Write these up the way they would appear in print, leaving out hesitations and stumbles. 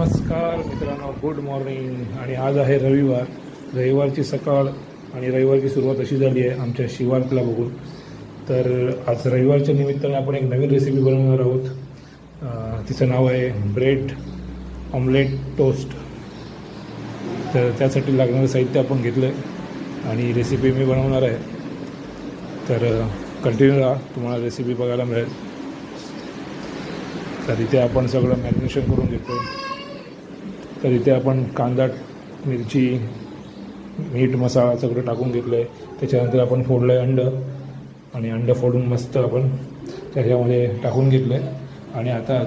नमस्कार मित्रांनो, good morning. आणि आज आहे रविवार. रविवारची सकाळ आणि रविवारची सुरुवात अशी झाली आहे आमच्या शिवारला बघून. तर आज रविवारच्या निमित्ताने आपण एक नवीन रेसिपी बनवणार आहोत. तिचं नाव आहे ब्रेड ऑमलेट टोस्ट. तर त्यासाठी लागणारं साहित्य आपण घेतलं आहे आणि रेसिपी मी बनवणार आहे. तर कंटिन्यू राहा, तुम्हाला रेसिपी बघायला मिळेल. तर इथे आपण सगळं मॅरिनेशन करून घेतो. तर इथे आपण कांदा, मिरची, मीठ, मसाला सगळं टाकून घेतलं आहे. त्याच्यानंतर आपण फोडलं आहे आणि अंड फोडून मस्त आपण त्याच्यामध्ये टाकून घेतलं आहे. आणि आता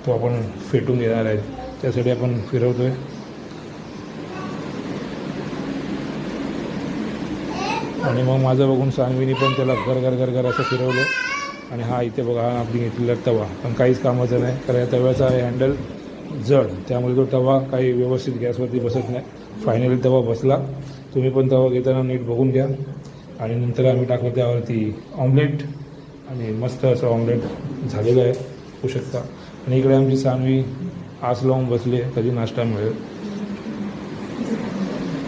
तो आपण फेटून घेणार आहे. त्यासाठी आपण फिरवतो आहे. आणि मग माझं बघून सानवीनी पण त्याला घर असं फिरवलं. आणि हा इथे बघा, हा आपली घेतलेला तवा पण काहीच कामाचं नाही, कारण या तव्याचा हँडल जड, त्यामुळे तो तवा काही व्यवस्थित गॅसवरती बसत नाही. फायनली तवा बसला. तुम्ही पण तवा घेताना नीट बघून घ्या. आणि नंतर आम्ही टाकलं त्यावरती ऑमलेट आणि मस्त असं ऑमलेट झालेलं आहे, होऊ शकता. आणि इकडे आमची सानवी आस लावून बसली आहे, कधी नाश्ता मिळेल.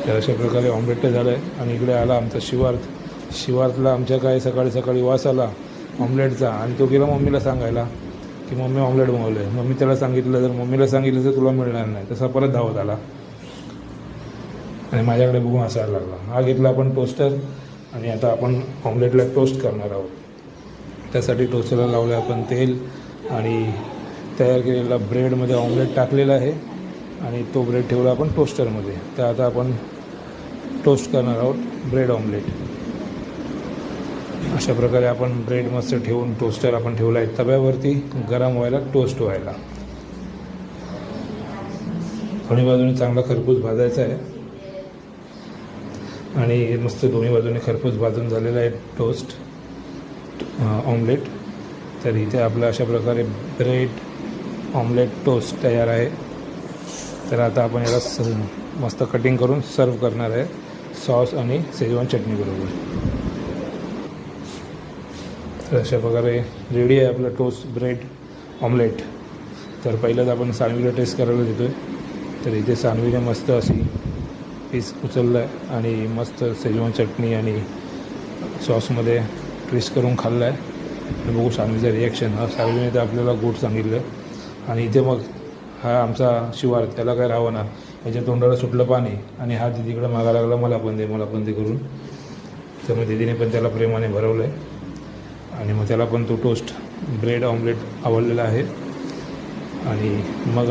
तर अशा प्रकारे ऑमलेट तर झालं आहे. आणि इकडे आला आमचा शिवार्थला आमच्या काय सकाळी वास आला ऑमलेटचा. आणि तो गेला मम्मीला सांगायला की मम्मी ऑमलेट बनवलं आहे. मम्मी त्याला सांगितलं, जर मम्मीला सांगितलं तर तुला मिळणार नाही. तसा परत धावत आला आणि माझ्याकडे बघून हसायला लागला. हा घेतला आपण टोस्टर आणि आता आपण ऑमलेटला टोस्ट करणार आहोत. त्यासाठी टोस्टरला लावलं आपण तेल आणि तयार केलेला ब्रेडमध्ये ऑमलेट टाकलेला आहे. आणि तो ब्रेड ठेवला आपण टोस्टरमध्ये. तर आता आपण टोस्ट करणार आहोत ब्रेड ऑमलेट. अशा प्रकारे आपण ब्रेड मस्त ठेवून टोस्टर आपण ठेवला आहे तव्यावरती गरम व्हायला, टोस्ट व्हायला. दोन्ही बाजूने चांगला खरपूस भाजायचा आहे. आणि मस्त दोन्ही बाजूने खरपूस भाजून झालेला आहे टोस्ट ऑमलेट. तर इथे आपलं अशा प्रकारे ब्रेड ऑमलेट टोस्ट तयार आहे. तर आता आपण याला मस्त कटिंग करून सर्व करणार आहे सॉस आणि शेजवान चटणी बरोबर. तर अशा प्रकारे रेडी आहे आपलं टोस्ट ब्रेड ऑमलेट. तर पहिल्याच आपण सानवीला टेस्ट करायला देतो आहे. तर इथे सानवीने मस्त अशी पीस उचललं आहे आणि मस्त शेजवान चटणी आणि सॉसमध्ये ट्विस्ट करून खाल्लं आहे. बघू सानवीचं रिॲक्शन. सानवीने तर आपल्याला गोड सांगितलं. आणि इथे मग हा आमचा शिवार, त्याला काय राहावं ना, याच्या तोंडाला सुटलं पाणी. आणि हा दिदीकडे मागायला लागला, मला पण दे करून. तर मग दिदीने पण त्याला प्रेमाने भरवलं आहे. आणि मग त्याला पण तो टोस्ट ब्रेड ऑमलेट आवडलेला आहे. आणि मग